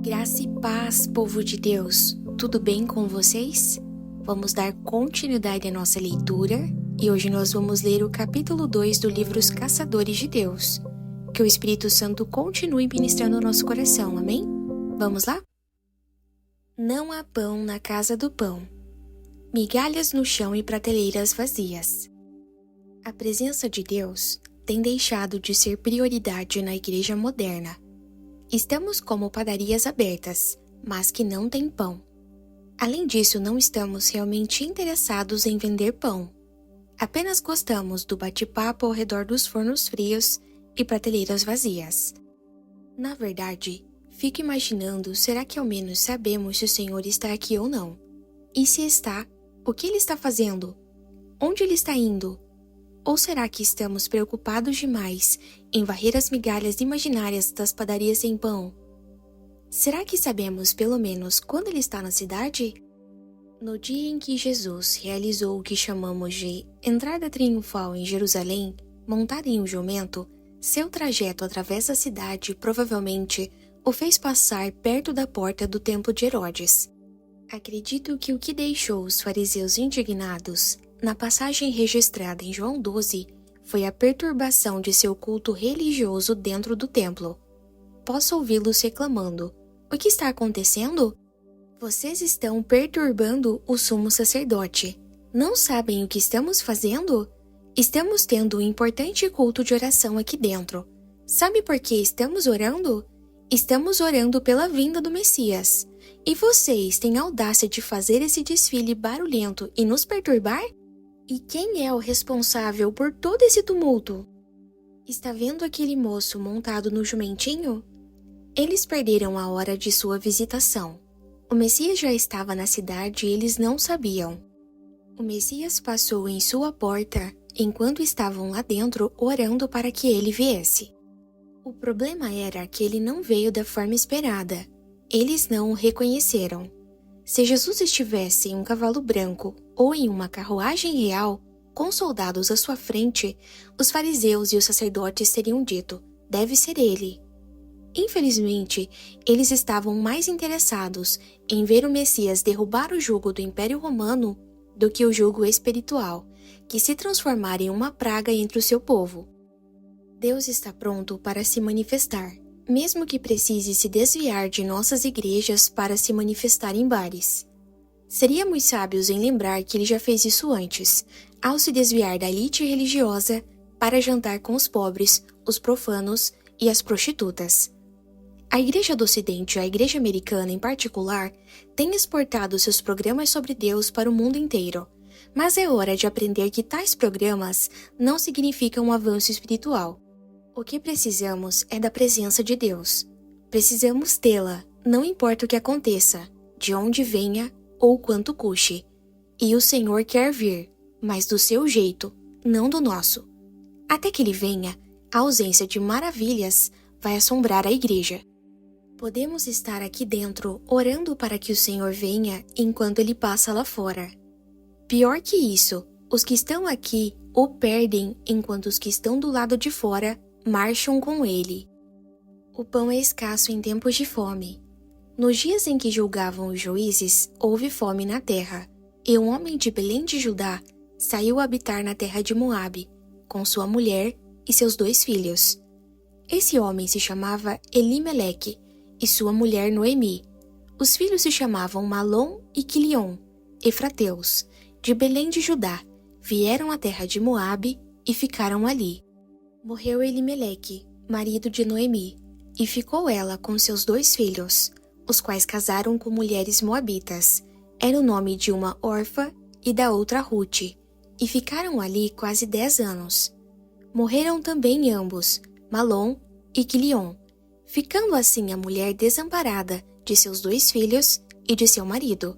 Graça e paz, povo de Deus, tudo bem com vocês? Vamos dar continuidade à nossa leitura e hoje nós vamos ler o capítulo 2 do livro Os Caçadores de Deus. Que o Espírito Santo continue ministrando o nosso coração, amém? Vamos lá? Não há pão na casa do pão, migalhas no chão e prateleiras vazias. A presença de Deus tem deixado de ser prioridade na igreja moderna. Estamos como padarias abertas, mas que não têm pão. Além disso, não estamos realmente interessados em vender pão. Apenas gostamos do bate-papo ao redor dos fornos frios e prateleiras vazias. Na verdade, fico imaginando, será que ao menos sabemos se o Senhor está aqui ou não? E se está, o que Ele está fazendo? Onde Ele está indo? Ou será que estamos preocupados demais em varrer as migalhas imaginárias das padarias sem pão? Será que sabemos pelo menos quando Ele está na cidade? No dia em que Jesus realizou o que chamamos de entrada triunfal em Jerusalém, montado em um jumento, seu trajeto através da cidade provavelmente o fez passar perto da porta do templo de Herodes. Acredito que o que deixou os fariseus indignados na passagem registrada em João 12, foi a perturbação de seu culto religioso dentro do templo. Posso ouvi-los reclamando: o que está acontecendo? Vocês estão perturbando o sumo sacerdote. Não sabem o que estamos fazendo? Estamos tendo um importante culto de oração aqui dentro. Sabe por que estamos orando? Estamos orando pela vinda do Messias. E vocês têm a audácia de fazer esse desfile barulhento e nos perturbar? E quem é o responsável por todo esse tumulto? Está vendo aquele moço montado no jumentinho? Eles perderam a hora de sua visitação. O Messias já estava na cidade e eles não sabiam. O Messias passou em sua porta enquanto estavam lá dentro orando para que ele viesse. O problema era que ele não veio da forma esperada. Eles não o reconheceram. Se Jesus estivesse em um cavalo branco ou em uma carruagem real, com soldados à sua frente, os fariseus e os sacerdotes teriam dito: deve ser ele. Infelizmente, eles estavam mais interessados em ver o Messias derrubar o jugo do Império Romano do que o jugo espiritual, que se transformara em uma praga entre o seu povo. Deus está pronto para se manifestar, mesmo que precise se desviar de nossas igrejas para se manifestar em bares. Seríamos sábios em lembrar que ele já fez isso antes, ao se desviar da elite religiosa para jantar com os pobres, os profanos e as prostitutas. A Igreja do Ocidente, a Igreja Americana em particular, tem exportado seus programas sobre Deus para o mundo inteiro, mas é hora de aprender que tais programas não significam um avanço espiritual. O que precisamos é da presença de Deus. Precisamos tê-la, não importa o que aconteça, de onde venha ou quanto custe. E o Senhor quer vir, mas do seu jeito, não do nosso. Até que ele venha, a ausência de maravilhas vai assombrar a igreja. Podemos estar aqui dentro orando para que o Senhor venha enquanto ele passa lá fora. Pior que isso, os que estão aqui o perdem enquanto os que estão do lado de fora marcham com ele. O pão é escasso em tempos de fome. Nos dias em que julgavam os juízes, houve fome na terra, e um homem de Belém de Judá saiu a habitar na terra de Moabe, com sua mulher e seus 2 filhos. Esse homem se chamava Elimeleque, e sua mulher Noemi. Os filhos se chamavam Malom e Quilion, efrateus, de Belém de Judá, vieram à terra de Moabe e ficaram ali. Morreu Elimeleque, marido de Noemi, e ficou ela com seus 2 filhos, os quais casaram com mulheres moabitas. Era o nome de uma Orfa e da outra Rute, e ficaram ali quase 10 anos. Morreram também ambos, Malom e Quilion, ficando assim a mulher desamparada de seus 2 filhos e de seu marido.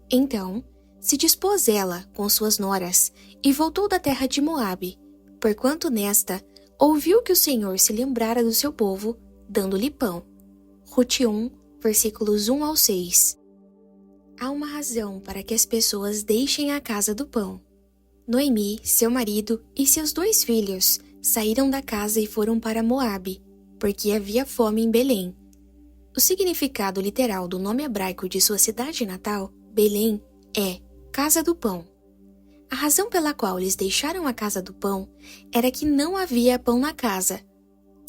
Então, se dispôs ela com suas noras e voltou da terra de Moabe, porquanto nesta ouviu que o Senhor se lembrara do seu povo, dando-lhe pão. Rute 1, versículos 1 ao 6. Há uma razão para que as pessoas deixem a casa do pão. Noemi, seu marido e seus 2 filhos saíram da casa e foram para Moabe, porque havia fome em Belém. O significado literal do nome hebraico de sua cidade natal, Belém, é Casa do Pão. A razão pela qual eles deixaram a Casa do Pão era que não havia pão na casa.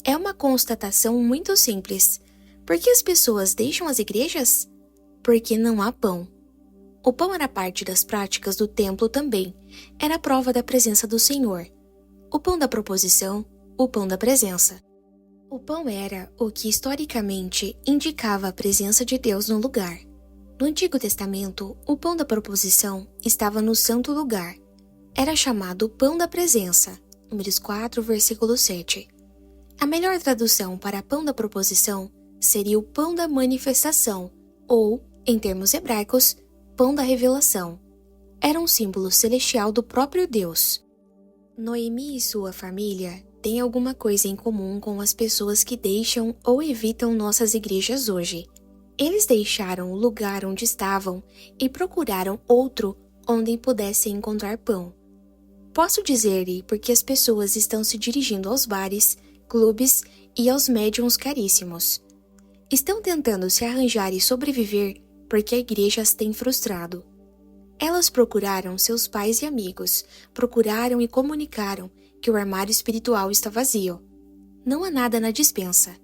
É uma constatação muito simples. Por que as pessoas deixam as igrejas? Porque não há pão. O pão era parte das práticas do templo também. Era a prova da presença do Senhor. O pão da proposição, o pão da presença. O pão era o que historicamente indicava a presença de Deus no lugar. No Antigo Testamento, o pão da proposição estava no santo lugar. Era chamado pão da presença, Números 4, versículo 7. A melhor tradução para pão da proposição seria o pão da manifestação, ou, em termos hebraicos, pão da revelação. Era um símbolo celestial do próprio Deus. Noemi e sua família têm alguma coisa em comum com as pessoas que deixam ou evitam nossas igrejas hoje. Eles deixaram o lugar onde estavam e procuraram outro onde pudessem encontrar pão. Posso dizer-lhe porque as pessoas estão se dirigindo aos bares, clubes e aos médiums caríssimos. Estão tentando se arranjar e sobreviver porque a igreja as tem frustrado. Elas procuraram seus pais e amigos, procuraram e comunicaram que o armário espiritual está vazio. Não há nada na despensa,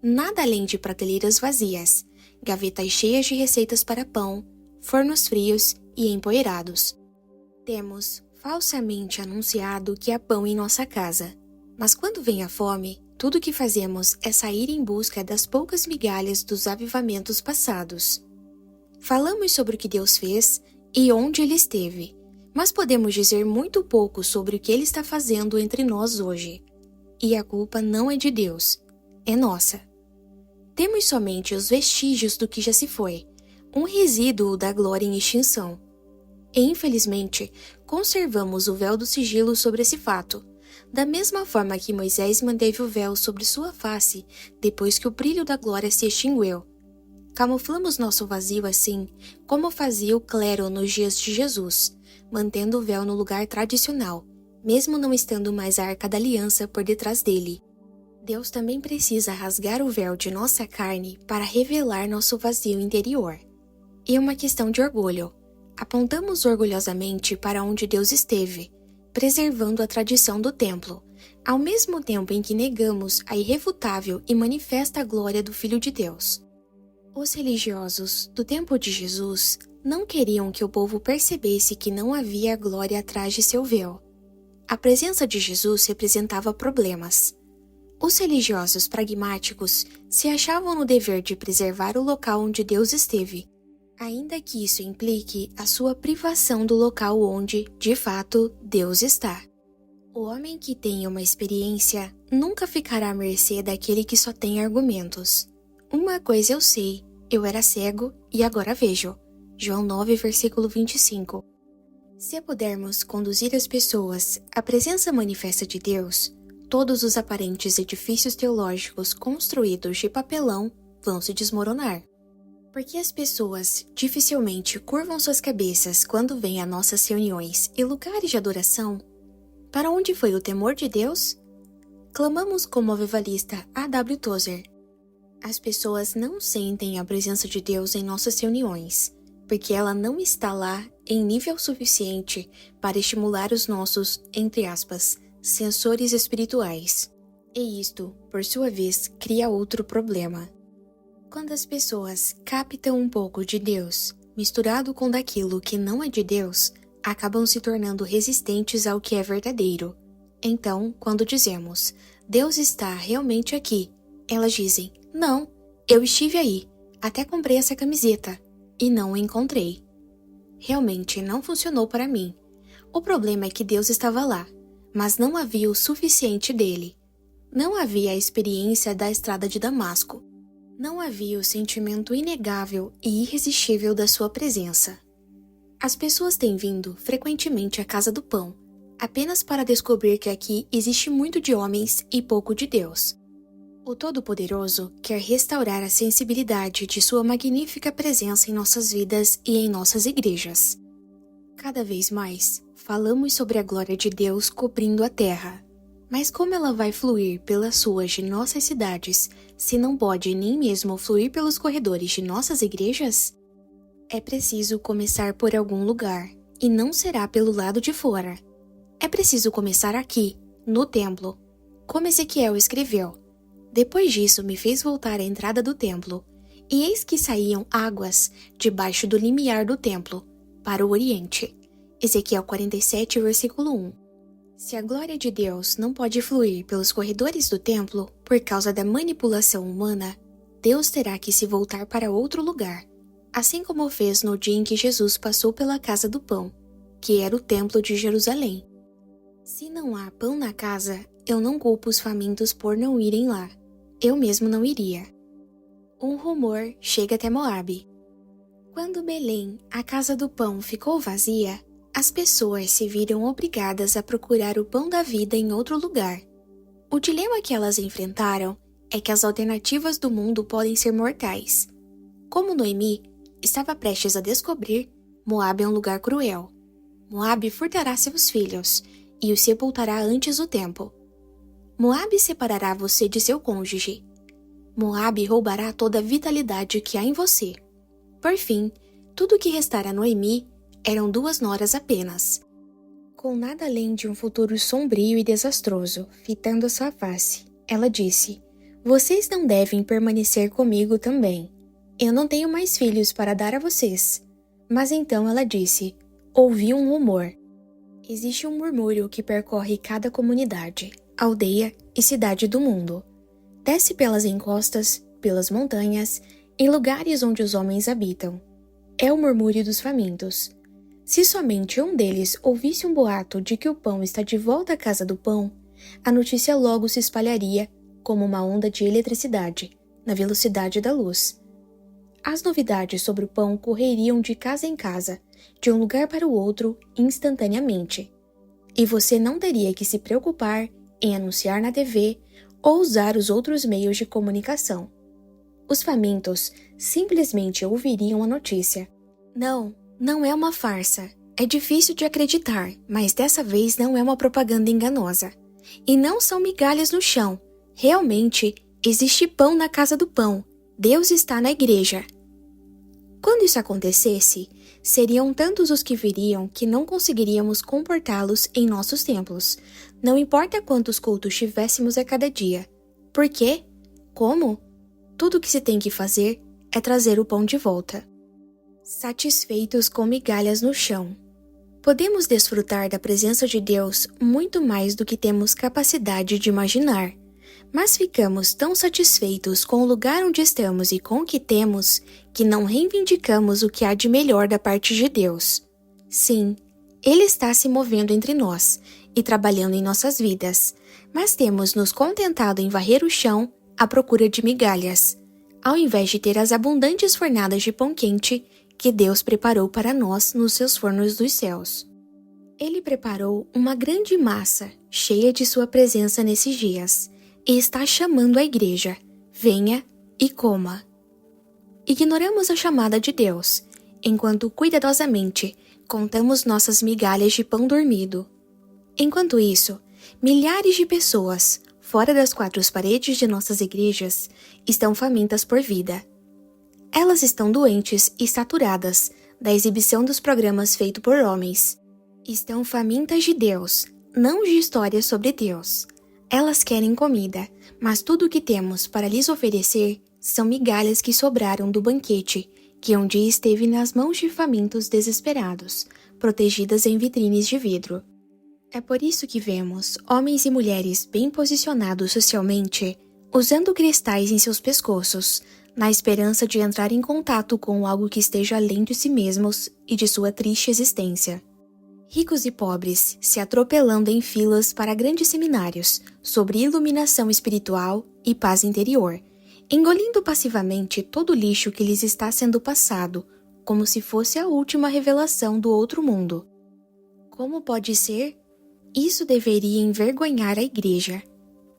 nada além de prateleiras vazias, gavetas cheias de receitas para pão, fornos frios e empoeirados. Temos falsamente anunciado que há pão em nossa casa, mas quando vem a fome, tudo o que fazemos é sair em busca das poucas migalhas dos avivamentos passados. Falamos sobre o que Deus fez e onde Ele esteve, mas podemos dizer muito pouco sobre o que Ele está fazendo entre nós hoje. E a culpa não é de Deus, é nossa. Temos somente os vestígios do que já se foi, um resíduo da glória em extinção. E, infelizmente, conservamos o véu do sigilo sobre esse fato, da mesma forma que Moisés manteve o véu sobre sua face depois que o brilho da glória se extinguiu. Camuflamos nosso vazio assim, como fazia o clero nos dias de Jesus, mantendo o véu no lugar tradicional, mesmo não estando mais a Arca da Aliança por detrás dele. Deus também precisa rasgar o véu de nossa carne para revelar nosso vazio interior. E é uma questão de orgulho. Apontamos orgulhosamente para onde Deus esteve, preservando a tradição do templo, ao mesmo tempo em que negamos a irrefutável e manifesta glória do Filho de Deus. Os religiosos do tempo de Jesus não queriam que o povo percebesse que não havia glória atrás de seu véu. A presença de Jesus representava problemas. Os religiosos pragmáticos se achavam no dever de preservar o local onde Deus esteve, ainda que isso implique a sua privação do local onde, de fato, Deus está. O homem que tem uma experiência nunca ficará à mercê daquele que só tem argumentos. Uma coisa eu sei, eu era cego e agora vejo. João 9, versículo 25. Se pudermos conduzir as pessoas à presença manifesta de Deus, todos os aparentes edifícios teológicos construídos de papelão vão se desmoronar. Porque as pessoas dificilmente curvam suas cabeças quando vêm a nossas reuniões e lugares de adoração, para onde foi o temor de Deus? Clamamos como o avivalista A.W. Tozer. As pessoas não sentem a presença de Deus em nossas reuniões, porque ela não está lá em nível suficiente para estimular os nossos, entre aspas, sensores espirituais. E isto, por sua vez, cria outro problema. Quando as pessoas captam um pouco de Deus, misturado com daquilo que não é de Deus, acabam se tornando resistentes ao que é verdadeiro. Então, quando dizemos, Deus está realmente aqui, elas dizem, não, eu estive aí, até comprei essa camiseta, e não o encontrei. Realmente não funcionou para mim. O problema é que Deus estava lá, mas não havia o suficiente dele. Não havia a experiência da estrada de Damasco. Não havia o sentimento inegável e irresistível da sua presença. As pessoas têm vindo frequentemente à Casa do Pão, apenas para descobrir que aqui existe muito de homens e pouco de Deus. O Todo-Poderoso quer restaurar a sensibilidade de sua magnífica presença em nossas vidas e em nossas igrejas. Cada vez mais, falamos sobre a glória de Deus cobrindo a terra. Mas como ela vai fluir pelas ruas de nossas cidades, se não pode nem mesmo fluir pelos corredores de nossas igrejas? É preciso começar por algum lugar, e não será pelo lado de fora. É preciso começar aqui, no templo, como Ezequiel escreveu. Depois disso me fez voltar à entrada do templo, e eis que saíam águas debaixo do limiar do templo, para o oriente. Ezequiel 47, versículo 1. Se a glória de Deus não pode fluir pelos corredores do templo por causa da manipulação humana, Deus terá que se voltar para outro lugar, assim como fez no dia em que Jesus passou pela casa do pão, que era o templo de Jerusalém. Se não há pão na casa, eu não culpo os famintos por não irem lá. Eu mesmo não iria. Um rumor chega até Moabe. Quando Belém, a casa do pão, ficou vazia, as pessoas se viram obrigadas a procurar o pão da vida em outro lugar. O dilema que elas enfrentaram é que as alternativas do mundo podem ser mortais. Como Noemi estava prestes a descobrir, Moabe é um lugar cruel. Moabe furtará seus filhos e os sepultará antes do tempo. Moabe separará você de seu cônjuge. Moabe roubará toda a vitalidade que há em você. Por fim, tudo o que restara a Noemi eram 2 noras apenas. Com nada além de um futuro sombrio e desastroso fitando sua face, ela disse: "Vocês não devem permanecer comigo também. Eu não tenho mais filhos para dar a vocês." Mas então ela disse: "Ouvi um rumor." Existe um murmúrio que percorre cada comunidade, aldeia e cidade do mundo. Desce pelas encostas, pelas montanhas, em lugares onde os homens habitam. É o murmúrio dos famintos. Se somente um deles ouvisse um boato de que o pão está de volta à casa do pão, a notícia logo se espalharia como uma onda de eletricidade, na velocidade da luz. As novidades sobre o pão correriam de casa em casa, de um lugar para o outro, instantaneamente. E você não teria que se preocupar em anunciar na TV ou usar os outros meios de comunicação. Os famintos simplesmente ouviriam a notícia. Não é uma farsa. É difícil de acreditar, mas dessa vez não é uma propaganda enganosa. E não são migalhas no chão. Realmente, existe pão na casa do pão. Deus está na igreja. Quando isso acontecesse, seriam tantos os que viriam que não conseguiríamos comportá-los em nossos templos, não importa quantos cultos tivéssemos a cada dia. Por quê? Como? Tudo o que se tem que fazer é trazer o pão de volta. Satisfeitos com migalhas no chão. Podemos desfrutar da presença de Deus muito mais do que temos capacidade de imaginar. Mas ficamos tão satisfeitos com o lugar onde estamos e com o que temos, que não reivindicamos o que há de melhor da parte de Deus. Sim, Ele está se movendo entre nós e trabalhando em nossas vidas, mas temos nos contentado em varrer o chão à procura de migalhas, ao invés de ter as abundantes fornadas de pão quente que Deus preparou para nós nos seus fornos dos céus. Ele preparou uma grande massa, cheia de sua presença nesses dias, e está chamando a igreja: venha e coma. Ignoramos a chamada de Deus, enquanto cuidadosamente contamos nossas migalhas de pão dormido. Enquanto isso, milhares de pessoas, fora das 4 paredes de nossas igrejas, estão famintas por vida. Elas estão doentes e saturadas da exibição dos programas feitos por homens. Estão famintas de Deus, não de histórias sobre Deus. Elas querem comida, mas tudo o que temos para lhes oferecer são migalhas que sobraram do banquete, que um dia esteve nas mãos de famintos desesperados, protegidas em vitrines de vidro. É por isso que vemos homens e mulheres bem posicionados socialmente, usando cristais em seus pescoços, na esperança de entrar em contato com algo que esteja além de si mesmos e de sua triste existência. Ricos e pobres se atropelando em filas para grandes seminários sobre iluminação espiritual e paz interior, engolindo passivamente todo o lixo que lhes está sendo passado, como se fosse a última revelação do outro mundo. Como pode ser? Isso deveria envergonhar a igreja.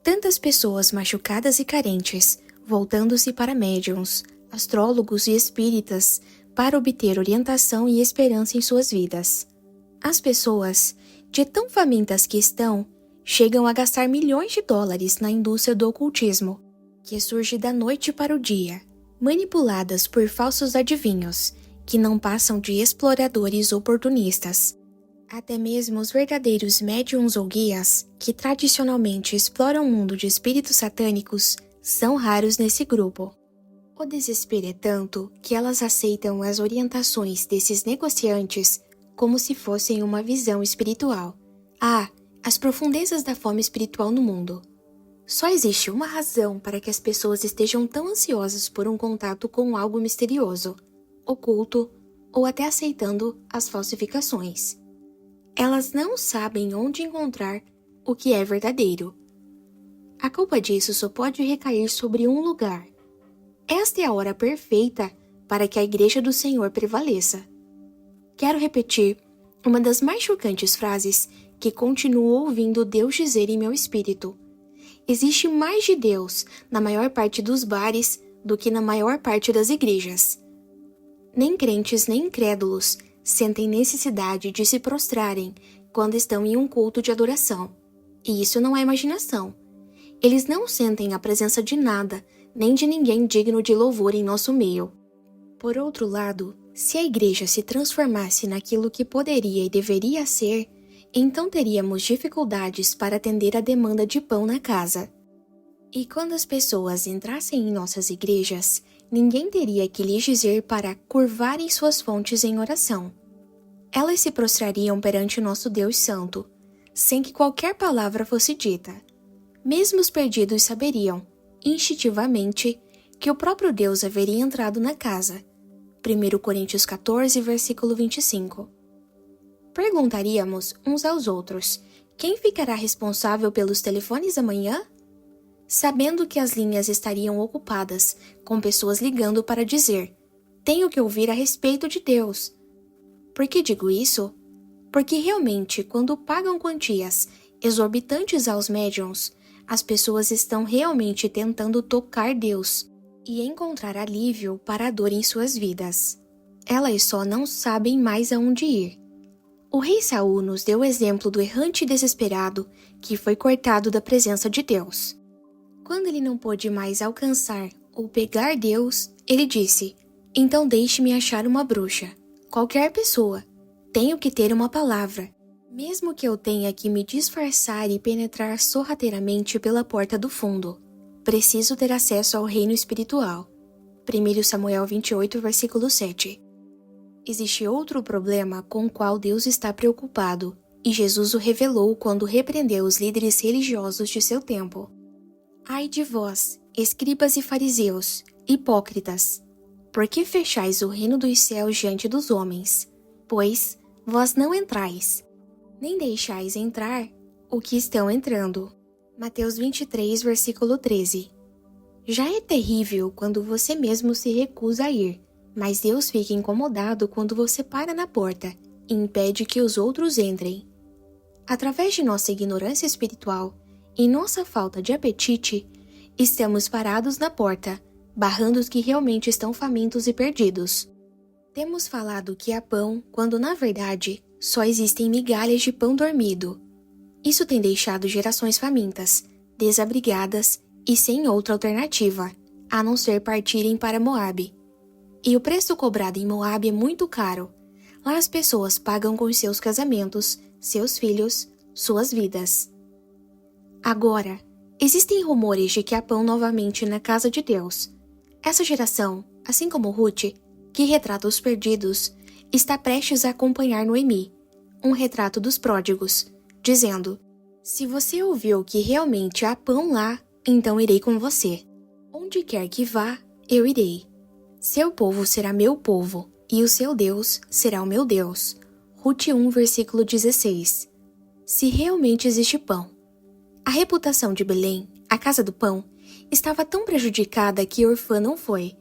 Tantas pessoas machucadas e carentes, voltando-se para médiuns, astrólogos e espíritas para obter orientação e esperança em suas vidas. As pessoas, de tão famintas que estão, chegam a gastar milhões de dólares na indústria do ocultismo, que surge da noite para o dia, manipuladas por falsos adivinhos, que não passam de exploradores oportunistas. Até mesmo os verdadeiros médiums ou guias, que tradicionalmente exploram o mundo de espíritos satânicos, são raros nesse grupo. O desespero é tanto que elas aceitam as orientações desses negociantes como se fossem uma visão espiritual. As profundezas da fome espiritual no mundo. Só existe uma razão para que as pessoas estejam tão ansiosas por um contato com algo misterioso, oculto ou até aceitando as falsificações. Elas não sabem onde encontrar o que é verdadeiro. A culpa disso só pode recair sobre um lugar. Esta é a hora perfeita para que a Igreja do Senhor prevaleça. Quero repetir uma das mais chocantes frases que continuo ouvindo Deus dizer em meu espírito. Existe mais de Deus na maior parte dos bares do que na maior parte das igrejas. Nem crentes nem incrédulos sentem necessidade de se prostrarem quando estão em um culto de adoração. E isso não é imaginação. Eles não sentem a presença de nada, nem de ninguém digno de louvor em nosso meio. Por outro lado, se a igreja se transformasse naquilo que poderia e deveria ser, então teríamos dificuldades para atender a demanda de pão na casa. E quando as pessoas entrassem em nossas igrejas, ninguém teria que lhes dizer para curvarem suas fontes em oração. Elas se prostrariam perante o nosso Deus Santo, sem que qualquer palavra fosse dita. Mesmo os perdidos saberiam, instintivamente, que o próprio Deus haveria entrado na casa. 1 Coríntios 14, versículo 25. Perguntaríamos uns aos outros, quem ficará responsável pelos telefones amanhã? Sabendo que as linhas estariam ocupadas, com pessoas ligando para dizer, tenho que ouvir a respeito de Deus. Por que digo isso? Porque realmente, quando pagam quantias exorbitantes aos médiuns, as pessoas estão realmente tentando tocar Deus e encontrar alívio para a dor em suas vidas. Elas só não sabem mais aonde ir. O rei Saul nos deu o exemplo do errante desesperado que foi cortado da presença de Deus. Quando ele não pôde mais alcançar ou pegar Deus, ele disse, então deixe-me achar uma bruxa. Qualquer pessoa. Tenho que ter uma palavra. Mesmo que eu tenha que me disfarçar e penetrar sorrateiramente pela porta do fundo. Preciso ter acesso ao reino espiritual. 1 Samuel 28, versículo 7. Existe outro problema com o qual Deus está preocupado, e Jesus o revelou quando repreendeu os líderes religiosos de seu tempo. Ai de vós, escribas e fariseus, hipócritas, por que fechais o reino dos céus diante dos homens? Pois vós não entrais, nem deixais entrar o que estão entrando. Mateus 23, versículo 13. Já é terrível quando você mesmo se recusa a ir, mas Deus fica incomodado quando você para na porta e impede que os outros entrem. Através de nossa ignorância espiritual e nossa falta de apetite, estamos parados na porta, barrando os que realmente estão famintos e perdidos. Temos falado que há pão, quando na verdade só existem migalhas de pão dormido. Isso tem deixado gerações famintas, desabrigadas e sem outra alternativa, a não ser partirem para Moabe. E o preço cobrado em Moabe é muito caro. Lá as pessoas pagam com seus casamentos, seus filhos, suas vidas. Agora, existem rumores de que há pão novamente na casa de Deus. Essa geração, assim como Ruth, que retrata os perdidos, está prestes a acompanhar Noemi, um retrato dos pródigos, dizendo, se você ouviu que realmente há pão lá, então irei com você. Onde quer que vá, eu irei. Seu povo será meu povo, e o seu Deus será o meu Deus. Ruth 1, versículo 16. Se realmente existe pão. A reputação de Belém, a casa do pão, estava tão prejudicada que Orfã não foi.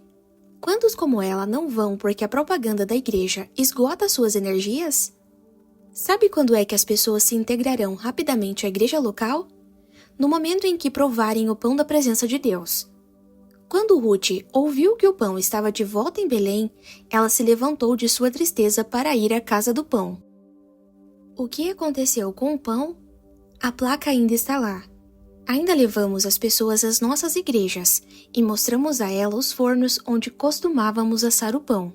Quantos como ela não vão porque a propaganda da igreja esgota suas energias? Sabe quando é que as pessoas se integrarão rapidamente à igreja local? No momento em que provarem o pão da presença de Deus. Quando Ruth ouviu que o pão estava de volta em Belém, ela se levantou de sua tristeza para ir à casa do pão. O que aconteceu com o pão? A placa ainda está lá. Ainda levamos as pessoas às nossas igrejas e mostramos a elas os fornos onde costumávamos assar o pão.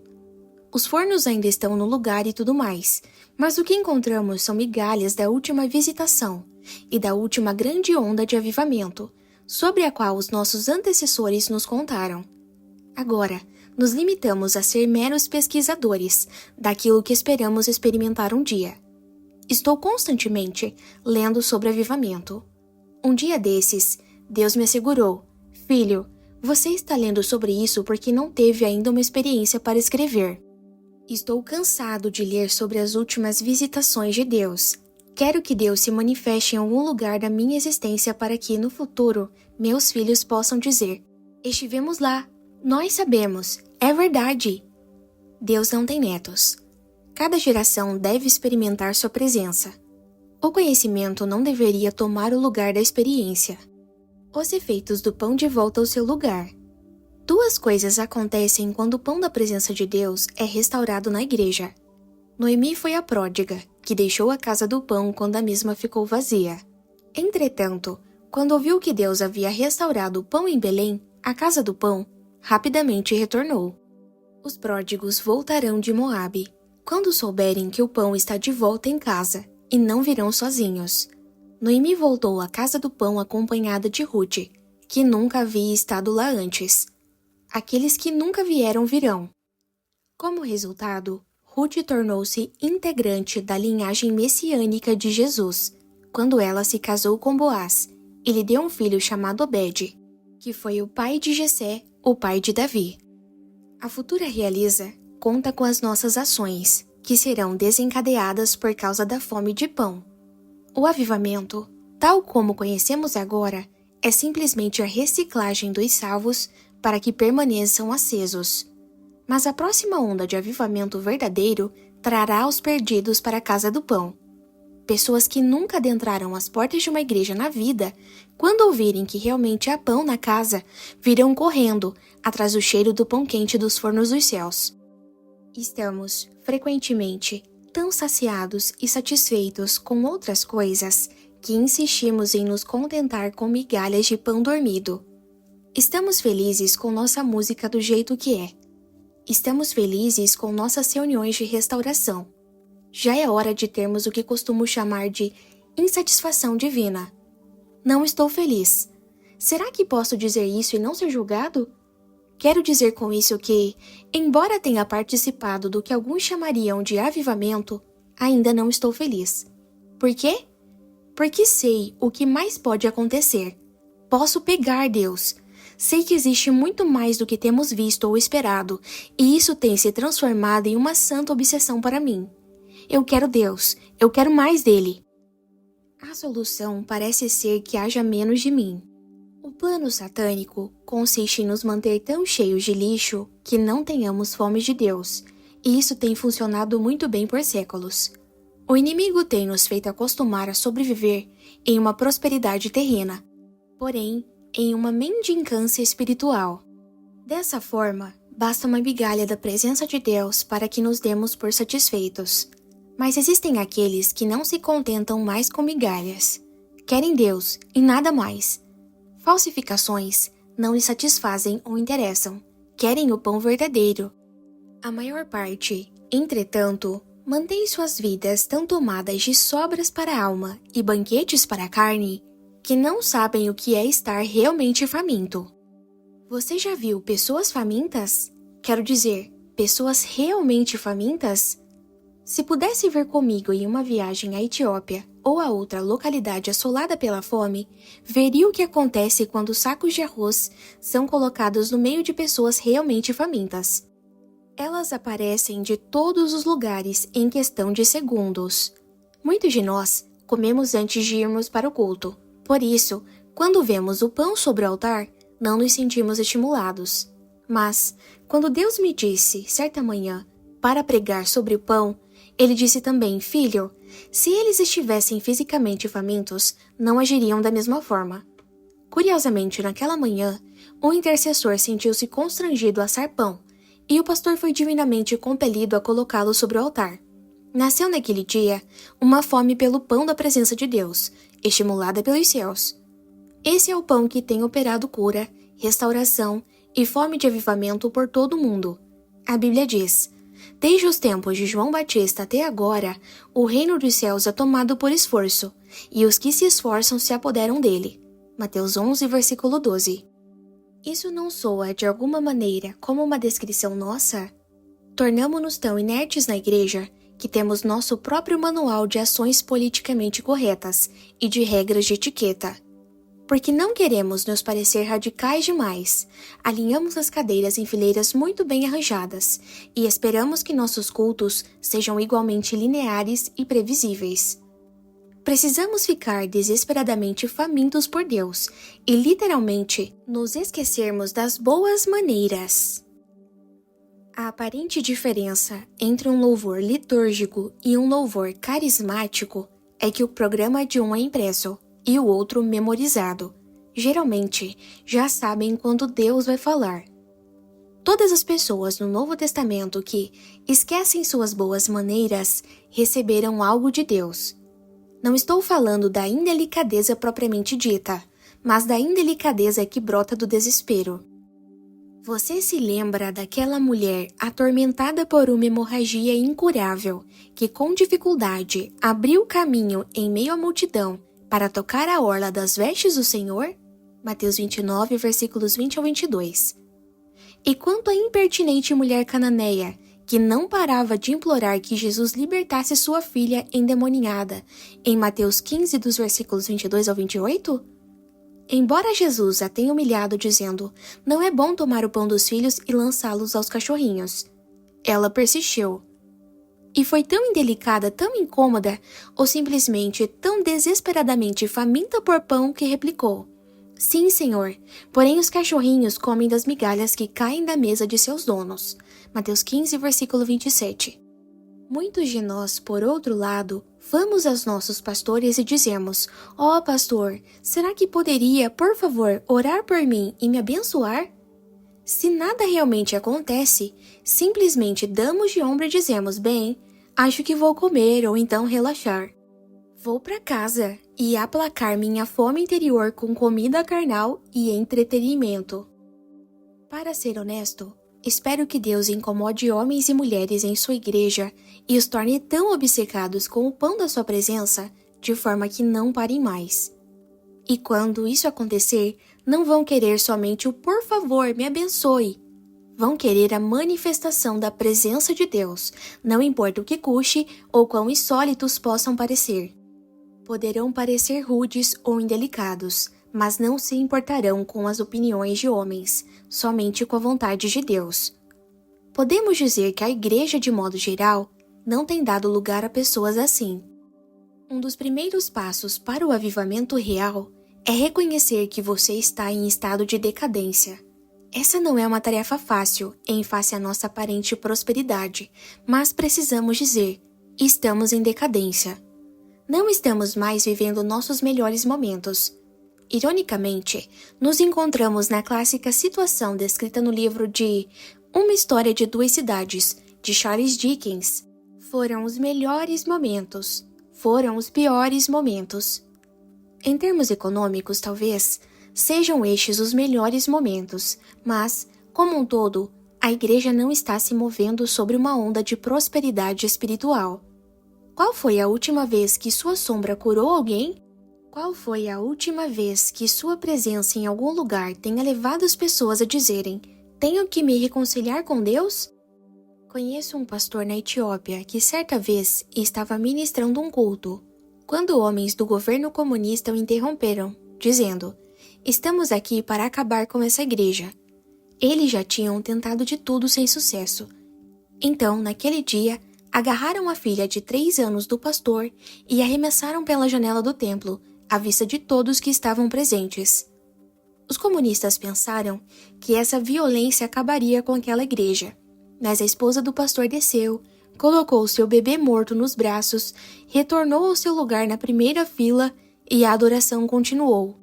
Os fornos ainda estão no lugar e tudo mais, mas o que encontramos são migalhas da última visitação e da última grande onda de avivamento, sobre a qual os nossos antecessores nos contaram. Agora, nos limitamos a ser meros pesquisadores daquilo que esperamos experimentar um dia. Estou constantemente lendo sobre avivamento. Um dia desses, Deus me assegurou: "Filho, você está lendo sobre isso porque não teve ainda uma experiência para escrever." Estou cansado de ler sobre as últimas visitações de Deus. Quero que Deus se manifeste em algum lugar da minha existência para que, no futuro, meus filhos possam dizer: "Estivemos lá, nós sabemos, é verdade." Deus não tem netos. Cada geração deve experimentar sua presença. O conhecimento não deveria tomar o lugar da experiência. Os efeitos do pão de volta ao seu lugar. Duas coisas acontecem quando o pão da presença de Deus é restaurado na igreja. Noemi foi a pródiga, que deixou a casa do pão quando a mesma ficou vazia. Entretanto, quando ouviu que Deus havia restaurado o pão em Belém, a casa do pão rapidamente retornou. Os pródigos voltarão de Moabe, quando souberem que o pão está de volta em casa, e não virão sozinhos. Noemi voltou à casa do pão acompanhada de Ruth, que nunca havia estado lá antes. Aqueles que nunca vieram virão. Como resultado, Ruth tornou-se integrante da linhagem messiânica de Jesus, quando ela se casou com Boaz e lhe deu um filho chamado Obed, que foi o pai de Jessé, o pai de Davi. A futura realeza conta com as nossas ações, que serão desencadeadas por causa da fome de pão. O avivamento, tal como conhecemos agora, é simplesmente a reciclagem dos salvos para que permaneçam acesos. Mas a próxima onda de avivamento verdadeiro trará os perdidos para a casa do pão. Pessoas que nunca adentraram as portas de uma igreja na vida, quando ouvirem que realmente há pão na casa, virão correndo atrás do cheiro do pão quente dos fornos dos céus. Estamos, frequentemente, tão saciados e satisfeitos com outras coisas que insistimos em nos contentar com migalhas de pão dormido. Estamos felizes com nossa música do jeito que é. Estamos felizes com nossas reuniões de restauração. Já é hora de termos o que costumo chamar de insatisfação divina. Não estou feliz. Será que posso dizer isso e não ser julgado? Quero dizer com isso que, embora tenha participado do que alguns chamariam de avivamento, ainda não estou feliz. Por quê? Porque sei o que mais pode acontecer. Posso pegar Deus. Sei que existe muito mais do que temos visto ou esperado, e isso tem se transformado em uma santa obsessão para mim. Eu quero Deus, eu quero mais dele. A solução parece ser que haja menos de mim. O plano satânico consiste em nos manter tão cheios de lixo que não tenhamos fome de Deus, e isso tem funcionado muito bem por séculos. O inimigo tem nos feito acostumar a sobreviver em uma prosperidade terrena, porém, em uma mendicância espiritual. Dessa forma, basta uma migalha da presença de Deus para que nos demos por satisfeitos. Mas existem aqueles que não se contentam mais com migalhas. Querem Deus e nada mais. Falsificações não lhes satisfazem ou interessam. Querem o pão verdadeiro. A maior parte, entretanto, mantém suas vidas tão tomadas de sobras para a alma e banquetes para a carne, que não sabem o que é estar realmente faminto. Você já viu pessoas famintas? Quero dizer, pessoas realmente famintas? Se pudesse vir comigo em uma viagem à Etiópia ou a outra localidade assolada pela fome, veria o que acontece quando sacos de arroz são colocados no meio de pessoas realmente famintas. Elas aparecem de todos os lugares em questão de segundos. Muitos de nós comemos antes de irmos para o culto. Por isso, quando vemos o pão sobre o altar, não nos sentimos estimulados. Mas, quando Deus me disse, certa manhã, para pregar sobre o pão, Ele disse também: "Filho, se eles estivessem fisicamente famintos, não agiriam da mesma forma." Curiosamente, naquela manhã, um intercessor sentiu-se constrangido a assar pão, e o pastor foi divinamente compelido a colocá-lo sobre o altar. Nasceu naquele dia uma fome pelo pão da presença de Deus, estimulada pelos céus. Esse é o pão que tem operado cura, restauração e fome de avivamento por todo o mundo. A Bíblia diz: desde os tempos de João Batista até agora, o reino dos céus é tomado por esforço, e os que se esforçam se apoderam dele. Mateus 11, versículo 12. Isso não soa de alguma maneira como uma descrição nossa? Tornamo-nos tão inertes na igreja que temos nosso próprio manual de ações politicamente corretas e de regras de etiqueta. Porque não queremos nos parecer radicais demais, alinhamos as cadeiras em fileiras muito bem arranjadas e esperamos que nossos cultos sejam igualmente lineares e previsíveis. Precisamos ficar desesperadamente famintos por Deus e literalmente nos esquecermos das boas maneiras. A aparente diferença entre um louvor litúrgico e um louvor carismático é que o programa de um é impresso e o outro memorizado. Geralmente, já sabem quando Deus vai falar. Todas as pessoas no Novo Testamento que esquecem suas boas maneiras receberam algo de Deus. Não estou falando da indelicadeza propriamente dita, mas da indelicadeza que brota do desespero. Você se lembra daquela mulher atormentada por uma hemorragia incurável, que com dificuldade abriu caminho em meio à multidão para tocar a orla das vestes do Senhor? Mateus 29, versículos 20 ao 22. E quanto à impertinente mulher cananeia, que não parava de implorar que Jesus libertasse sua filha endemoninhada, em Mateus 15, dos versículos 22 ao 28? Embora Jesus a tenha humilhado dizendo: não é bom tomar o pão dos filhos e lançá-los aos cachorrinhos, ela persistiu. E foi tão indelicada, tão incômoda, ou simplesmente tão desesperadamente faminta por pão que replicou: sim, Senhor, porém os cachorrinhos comem das migalhas que caem da mesa de seus donos. Mateus 15, versículo 27. Muitos de nós, por outro lado, vamos aos nossos pastores e dizemos: ó, pastor, será que poderia, por favor, orar por mim e me abençoar? Se nada realmente acontece, simplesmente damos de ombro e dizemos: bem, acho que vou comer ou então relaxar. Vou para casa e aplacar minha fome interior com comida carnal e entretenimento. Para ser honesto, espero que Deus incomode homens e mulheres em sua igreja e os torne tão obcecados com o pão da sua presença, de forma que não parem mais. E quando isso acontecer, não vão querer somente o por favor, me abençoe. Vão querer a manifestação da presença de Deus, não importa o que custe ou quão insólitos possam parecer. Poderão parecer rudes ou indelicados, mas não se importarão com as opiniões de homens, somente com a vontade de Deus. Podemos dizer que a igreja, de modo geral, não tem dado lugar a pessoas assim. Um dos primeiros passos para o avivamento real é reconhecer que você está em estado de decadência. Essa não é uma tarefa fácil em face à nossa aparente prosperidade, mas precisamos dizer: estamos em decadência. Não estamos mais vivendo nossos melhores momentos. Ironicamente, nos encontramos na clássica situação descrita no livro de Uma História de Duas Cidades, de Charles Dickens. Foram os melhores momentos, foram os piores momentos. Em termos econômicos, talvez, sejam estes os melhores momentos, mas, como um todo, a igreja não está se movendo sobre uma onda de prosperidade espiritual. Qual foi a última vez que sua sombra curou alguém? Qual foi a última vez que sua presença em algum lugar tenha levado as pessoas a dizerem: tenho que me reconciliar com Deus? Conheço um pastor na Etiópia que certa vez estava ministrando um culto, quando homens do governo comunista o interromperam, dizendo: estamos aqui para acabar com essa igreja. Eles já tinham tentado de tudo sem sucesso. Então, naquele dia, agarraram a filha de 3 anos do pastor e arremessaram pela janela do templo, à vista de todos que estavam presentes. Os comunistas pensaram que essa violência acabaria com aquela igreja, mas a esposa do pastor desceu, colocou seu bebê morto nos braços, retornou ao seu lugar na primeira fila e a adoração continuou.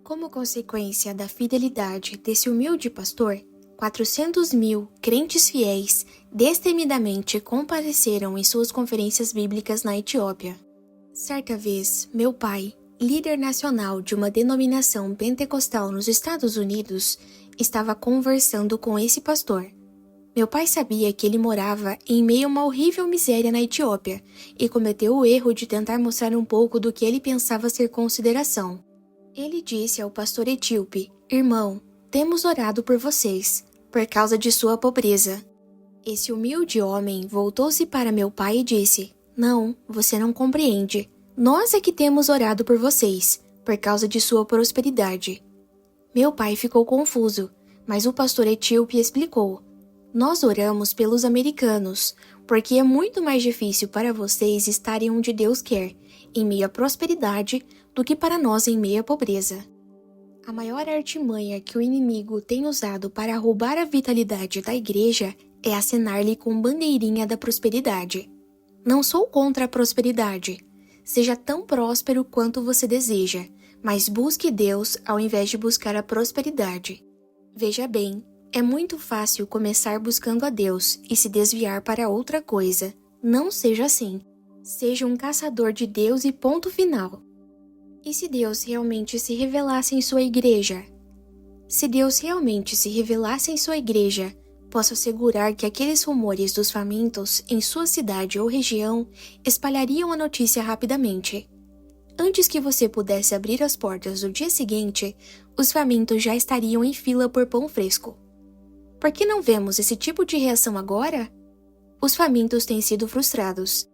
Como consequência da fidelidade desse humilde pastor, 400.000 crentes fiéis destemidamente compareceram em suas conferências bíblicas na Etiópia. Certa vez, meu pai, líder nacional de uma denominação pentecostal nos Estados Unidos, estava conversando com esse pastor. Meu pai sabia que ele morava em meio a uma horrível miséria na Etiópia e cometeu o erro de tentar mostrar um pouco do que ele pensava ser consideração. Ele disse ao pastor etíope: "Irmão, temos orado por vocês, por causa de sua pobreza." Esse humilde homem voltou-se para meu pai e disse: "Não, você não compreende. Nós é que temos orado por vocês, por causa de sua prosperidade." Meu pai ficou confuso, mas o pastor etíope explicou: "Nós oramos pelos americanos, porque é muito mais difícil para vocês estarem onde Deus quer, em meio à prosperidade, do que para nós em meio à pobreza." A maior artimanha que o inimigo tem usado para roubar a vitalidade da igreja é acenar-lhe com bandeirinha da prosperidade. Não sou contra a prosperidade. Seja tão próspero quanto você deseja, mas busque Deus ao invés de buscar a prosperidade. Veja bem, é muito fácil começar buscando a Deus e se desviar para outra coisa. Não seja assim. Seja um caçador de Deus e ponto final. E se Deus realmente se revelasse em sua igreja? Se Deus realmente se revelasse em sua igreja, posso assegurar que aqueles rumores dos famintos em sua cidade ou região espalhariam a notícia rapidamente. Antes que você pudesse abrir as portas no dia seguinte, os famintos já estariam em fila por pão fresco. Por que não vemos esse tipo de reação agora? Os famintos têm sido frustrados.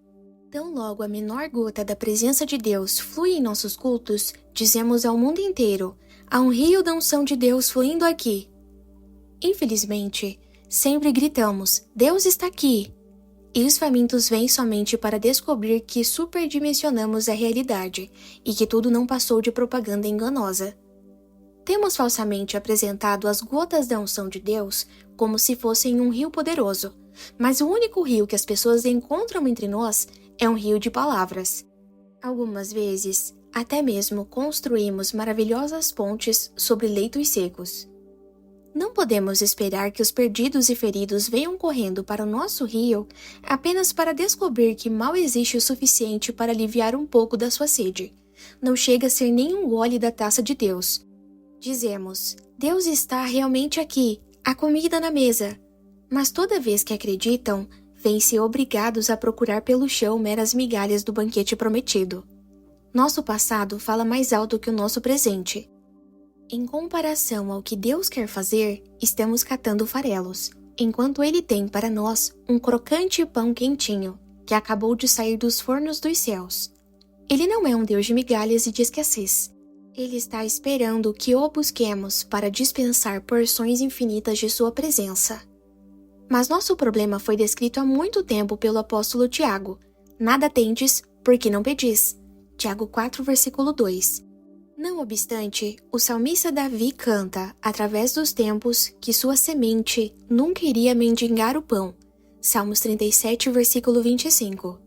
Tão logo a menor gota da presença de Deus flui em nossos cultos, dizemos ao mundo inteiro: "Há um rio da unção de Deus fluindo aqui." Infelizmente, sempre gritamos: "Deus está aqui!" E os famintos vêm somente para descobrir que superdimensionamos a realidade e que tudo não passou de propaganda enganosa. Temos falsamente apresentado as gotas da unção de Deus como se fossem um rio poderoso, mas o único rio que as pessoas encontram entre nós é um rio de palavras. Algumas vezes, até mesmo construímos maravilhosas pontes sobre leitos secos. Não podemos esperar que os perdidos e feridos venham correndo para o nosso rio apenas para descobrir que mal existe o suficiente para aliviar um pouco da sua sede. Não chega a ser nem um gole da taça de Deus. Dizemos: "Deus está realmente aqui, há comida na mesa." Mas toda vez que acreditam, vêm-se obrigados a procurar pelo chão meras migalhas do banquete prometido. Nosso passado fala mais alto que o nosso presente. Em comparação ao que Deus quer fazer, estamos catando farelos, enquanto Ele tem para nós um crocante pão quentinho, que acabou de sair dos fornos dos céus. Ele não é um Deus de migalhas e de escassez. Ele está esperando que o busquemos para dispensar porções infinitas de sua presença. Mas nosso problema foi descrito há muito tempo pelo apóstolo Tiago. "Nada tendes, porque não pedis." Tiago 4, versículo 2. Não obstante, o salmista Davi canta, através dos tempos, que sua semente nunca iria mendigar o pão. Salmos 37, versículo 25.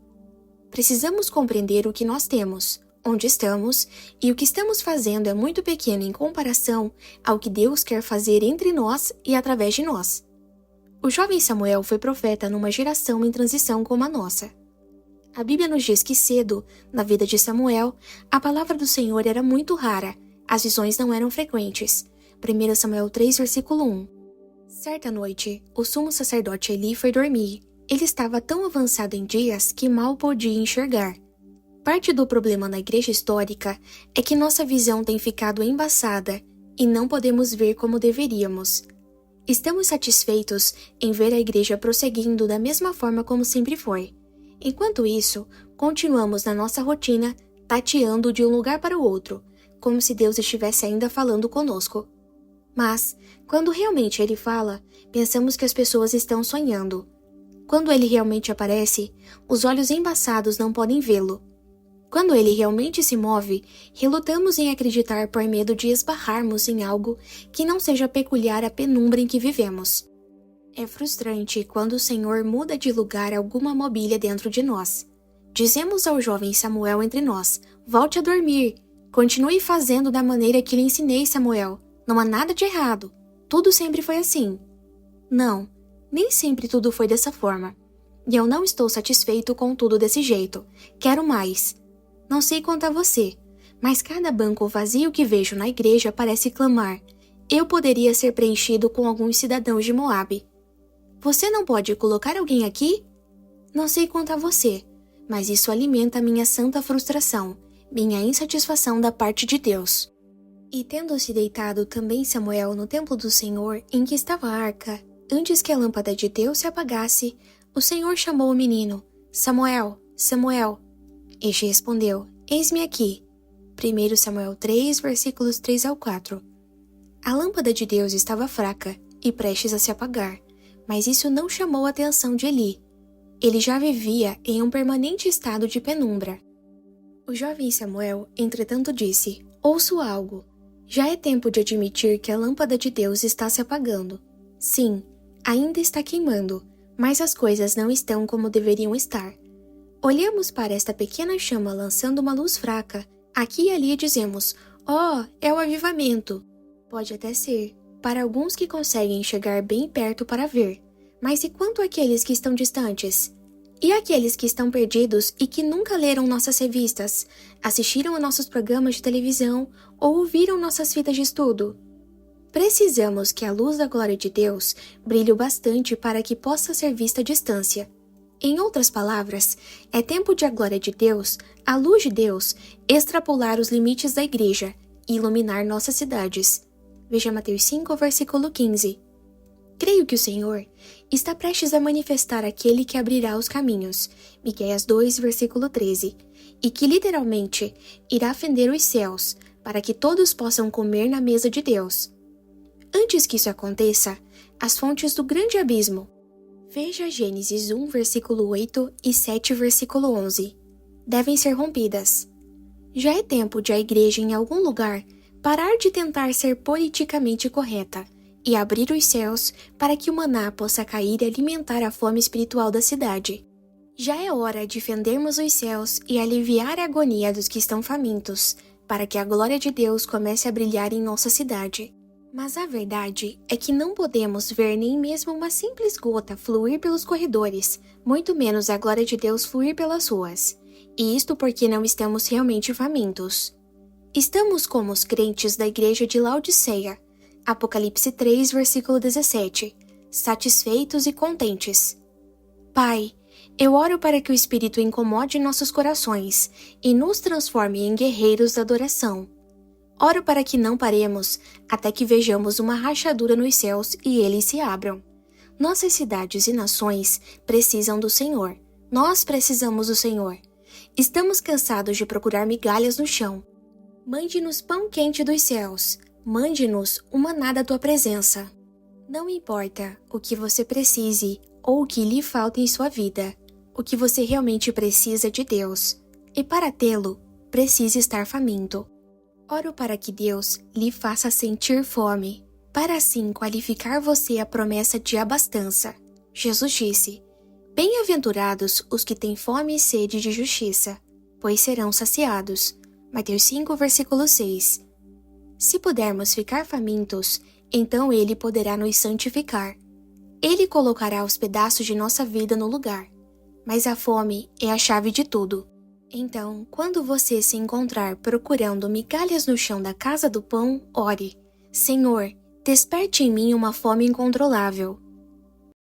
Precisamos compreender o que nós temos, onde estamos, e o que estamos fazendo é muito pequeno em comparação ao que Deus quer fazer entre nós e através de nós. O jovem Samuel foi profeta numa geração em transição como a nossa. A Bíblia nos diz que cedo, na vida de Samuel, a palavra do Senhor era muito rara, as visões não eram frequentes. 1 Samuel 3, versículo 1. Certa noite, o sumo sacerdote Eli foi dormir. Ele estava tão avançado em dias que mal podia enxergar. Parte do problema na igreja histórica é que nossa visão tem ficado embaçada e não podemos ver como deveríamos. Estamos satisfeitos em ver a igreja prosseguindo da mesma forma como sempre foi. Enquanto isso, continuamos na nossa rotina, tateando de um lugar para o outro, como se Deus estivesse ainda falando conosco. Mas, quando realmente Ele fala, pensamos que as pessoas estão sonhando. Quando Ele realmente aparece, os olhos embaçados não podem vê-lo. Quando Ele realmente se move, relutamos em acreditar por medo de esbarrarmos em algo que não seja peculiar à penumbra em que vivemos. É frustrante quando o Senhor muda de lugar alguma mobília dentro de nós. Dizemos ao jovem Samuel entre nós: "Volte a dormir. Continue fazendo da maneira que lhe ensinei, Samuel. Não há nada de errado. Tudo sempre foi assim." Não, nem sempre tudo foi dessa forma. E eu não estou satisfeito com tudo desse jeito. Quero mais. Não sei quanto a você, Mas cada banco vazio que vejo na igreja parece clamar: eu poderia ser preenchido com alguns cidadãos de Moabe. Você não pode colocar alguém aqui? Não sei quanto a você, mas isso alimenta minha santa frustração, minha insatisfação da parte de Deus. E tendo-se deitado também Samuel no templo do Senhor, em que estava a arca, antes que a lâmpada de Deus se apagasse, o Senhor chamou o menino: Samuel, Samuel. Este respondeu: Eis-me aqui. 1 Samuel 3, versículos 3 ao 4. A lâmpada de Deus estava fraca e prestes a se apagar, mas isso não chamou a atenção de Eli. Ele já vivia em um permanente estado de penumbra. O jovem Samuel, entretanto, disse: Ouço algo. Já é tempo de admitir que a lâmpada de Deus está se apagando. Sim, ainda está queimando, mas as coisas não estão como deveriam estar. Olhamos para esta pequena chama lançando uma luz fraca, aqui e ali e dizemos: Oh, é o avivamento. Pode até ser, para alguns que conseguem chegar bem perto para ver. Mas e quanto àqueles que estão distantes? E aqueles que estão perdidos e que nunca leram nossas revistas, assistiram a nossos programas de televisão ou ouviram nossas fitas de estudo? Precisamos que a luz da glória de Deus brilhe bastante para que possa ser vista à distância. Em outras palavras, é tempo de a glória de Deus, a luz de Deus, extrapolar os limites da igreja e iluminar nossas cidades. Veja Mateus 5, versículo 15. Creio que o Senhor está prestes a manifestar aquele que abrirá os caminhos, Miqueias 2, versículo 13, e que literalmente irá fender os céus, para que todos possam comer na mesa de Deus. Antes que isso aconteça, as fontes do grande abismo. Veja Gênesis 1, versículo 8 e 7, versículo 11. Devem ser rompidas. Já é tempo de a igreja em algum lugar parar de tentar ser politicamente correta e abrir os céus para que o maná possa cair e alimentar a fome espiritual da cidade. Já é hora de fendermos os céus e aliviar a agonia dos que estão famintos, para que a glória de Deus comece a brilhar em nossa cidade. Mas a verdade é que não podemos ver nem mesmo uma simples gota fluir pelos corredores, muito menos a glória de Deus fluir pelas ruas. E isto porque não estamos realmente famintos. Estamos como os crentes da igreja de Laodiceia, Apocalipse 3, versículo 17, satisfeitos e contentes. Pai, eu oro para que o Espírito incomode nossos corações e nos transforme em guerreiros da adoração. Oro para que não paremos até que vejamos uma rachadura nos céus e eles se abram. Nossas cidades e nações precisam do Senhor. Nós precisamos do Senhor. Estamos cansados de procurar migalhas no chão. Mande-nos pão quente dos céus. Mande-nos o maná da tua presença. Não importa o que você precise ou o que lhe falta em sua vida. O que você realmente precisa de Deus. E para tê-lo, precisa estar faminto. Oro para que Deus lhe faça sentir fome, para assim qualificar você à promessa de abastança. Jesus disse: Bem-aventurados os que têm fome e sede de justiça, pois serão saciados. Mateus 5, versículo 6. Se pudermos ficar famintos, então Ele poderá nos santificar. Ele colocará os pedaços de nossa vida no lugar. Mas a fome é a chave de tudo. Então, quando você se encontrar procurando migalhas no chão da casa do pão, ore: Senhor, desperte em mim uma fome incontrolável.